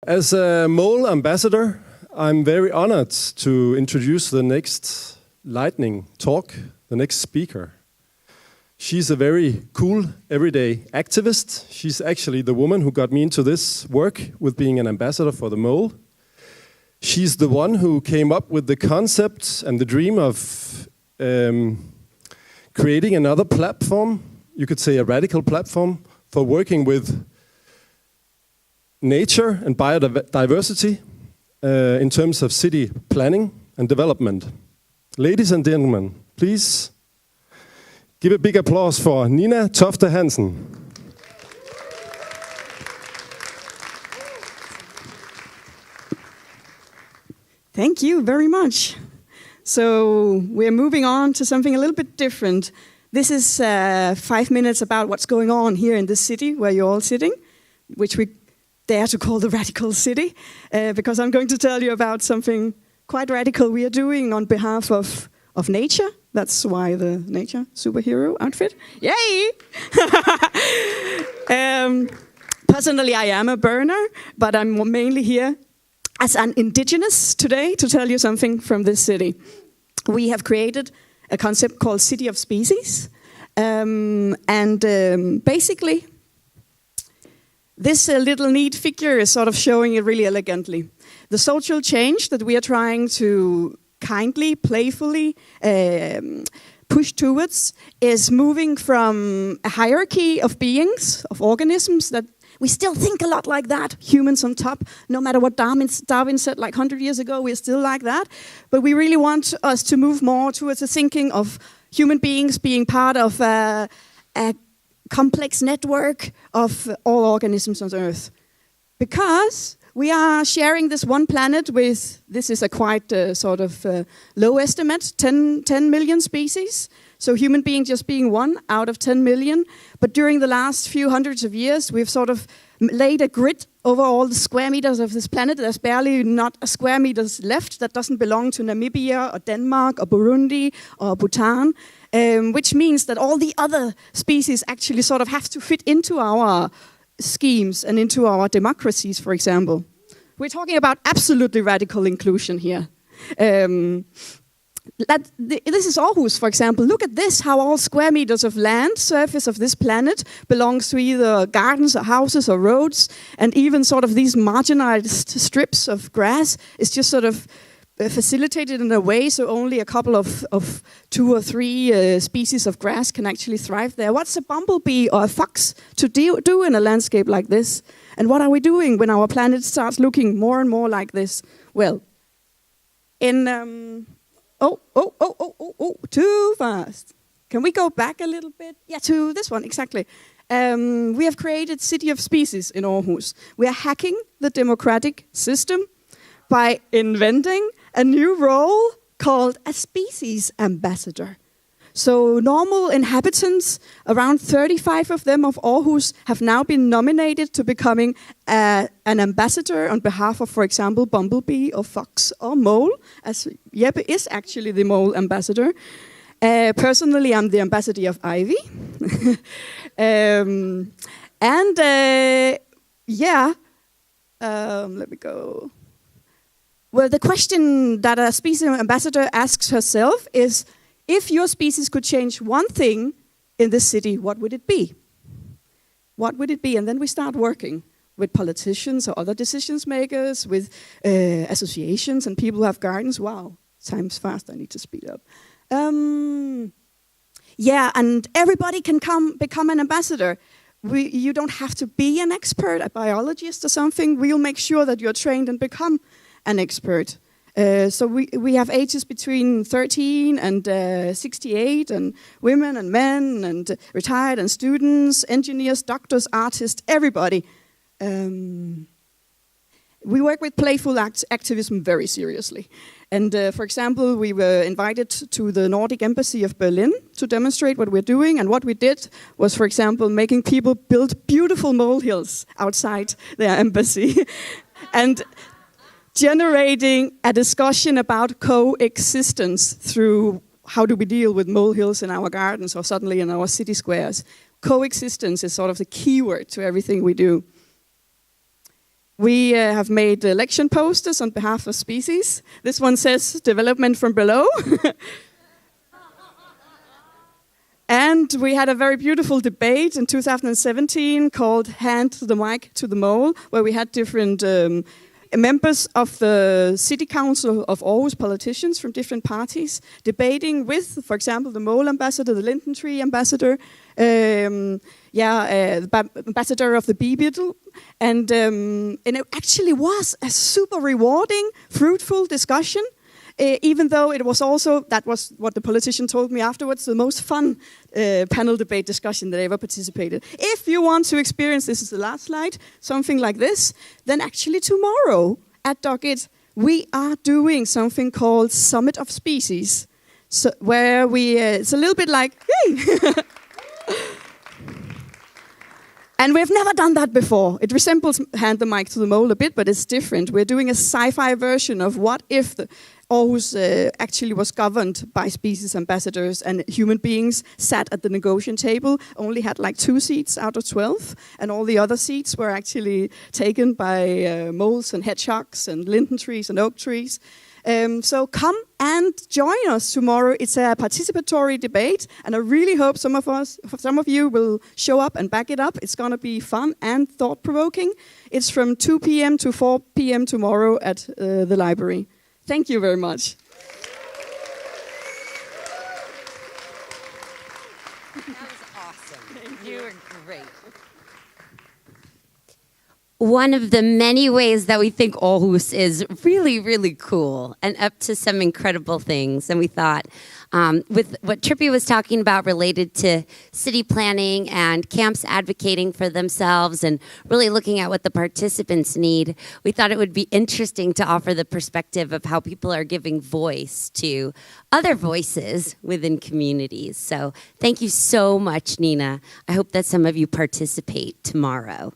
As a mole ambassador, I'm very honored to introduce the next lightning talk, the next speaker. She's a very cool, everyday activist. She's actually the woman who got me into this work with being an ambassador for the mole. She's the one who came up with the concept and the dream of creating another platform, you could say a radical platform, for working with nature and biodiversity in terms of city planning and development. Ladies and gentlemen, please give a big applause for Nina Tofte Hansen. Thank you very much. So we're moving on to something a little bit different. This is 5 minutes about what's going on here in this city where you're all sitting, which we dare to call the radical city, because I'm going to tell you about something quite radical we are doing on behalf of nature. That's why the nature superhero outfit. Yay! Personally, I am a burner, but I'm mainly here as an indigenous today to tell you something from this city. We have created a concept called City of Species. Basically, this little neat figure is sort of showing it really elegantly. The social change that we are trying to kindly, playfully push towards is moving from a hierarchy of beings, of organisms, that we still think a lot like that, humans on top. No matter what Darwin said like 100 years ago, we're still like that. But we really want us to move more towards the thinking of human beings being part of a complex network of all organisms on Earth. Because we are sharing this one planet with, this is a quite low estimate, 10 million species. So human beings just being one out of 10 million. But during the last few hundreds of years, we've sort of laid a grid over all the square meters of this planet. There's barely not a square meters left that doesn't belong to Namibia or Denmark or Burundi or Bhutan, which means that all the other species actually sort of have to fit into our schemes and into our democracies, for example. We're talking about absolutely radical inclusion here. This is Aarhus, for example. Look at this, how all square meters of land surface of this planet belongs to either gardens or houses or roads, and even sort of these marginalized strips of grass is just sort of facilitated in a way so only a couple of 2 or 3 species of grass can actually thrive there. What's a bumblebee or a fox to do in a landscape like this? And what are we doing when our planet starts looking more and more like this? Well, in... too fast. Can we go back a little bit? Yeah, to this one, exactly. We have created City of Species in Aarhus. We are hacking the democratic system by inventing a new role called a species ambassador. So normal inhabitants, around 35 of them of Aarhus, have now been nominated to becoming an ambassador on behalf of, for example, bumblebee or fox or mole, as Jeppe is actually the mole ambassador. Personally, I'm the ambassador of ivy. Let me go. Well, the question that a species ambassador asks herself is, if your species could change one thing in this city, what would it be? What would it be? And then we start working with politicians or other decision makers, with associations and people who have gardens. Wow, time's fast, I need to speed up. And everybody can become an ambassador. You don't have to be an expert, a biologist or something. We'll make sure that you're trained and become an expert. So we have ages between 13 and 68, and women and men, and retired and students, engineers, doctors, artists, everybody. We work with playful activism very seriously. And for example, we were invited to the Nordic Embassy of Berlin to demonstrate what we're doing. And what we did was, for example, making people build beautiful molehills outside their embassy. And generating a discussion about coexistence through how do we deal with molehills in our gardens or suddenly in our city squares. Coexistence is sort of the keyword to everything we do. We have made election posters on behalf of species. This one says development from below. And we had a very beautiful debate in 2017 called Hand the Mic to the Mole, where we had different members of the city council of Aarhus, politicians from different parties, debating with, for example, the mole ambassador, the linden tree ambassador, the ambassador of the bee beetle. And it actually was a super rewarding, fruitful discussion. Even though it was also, that was what the politician told me afterwards, the most fun panel debate discussion that I ever participated. If you want to experience, this is the last slide, something like this, then actually tomorrow at Doggett, we are doing something called Summit of Species, so where we, it's a little bit like, hey! And we've never done that before. It resembles Hand the Mic to the Mole a bit, but it's different. We're doing a sci-fi version of what if Aarhus actually was governed by species ambassadors and human beings sat at the negotiation table, only had like 2 seats out of 12, and all the other seats were actually taken by moles and hedgehogs and linden trees and oak trees. So come and join us tomorrow. It's a participatory debate, and I really hope some of you will show up and back it up. It's going to be fun and thought-provoking. It's from 2 p.m. to 4 p.m. tomorrow at the library. Thank you very much. That was awesome. You were great. One of the many ways that we think Aarhus is really, really cool and up to some incredible things. And we thought, with what Trippy was talking about related to city planning and camps advocating for themselves and really looking at what the participants need, we thought it would be interesting to offer the perspective of how people are giving voice to other voices within communities. So thank you so much, Nina. I hope that some of you participate tomorrow.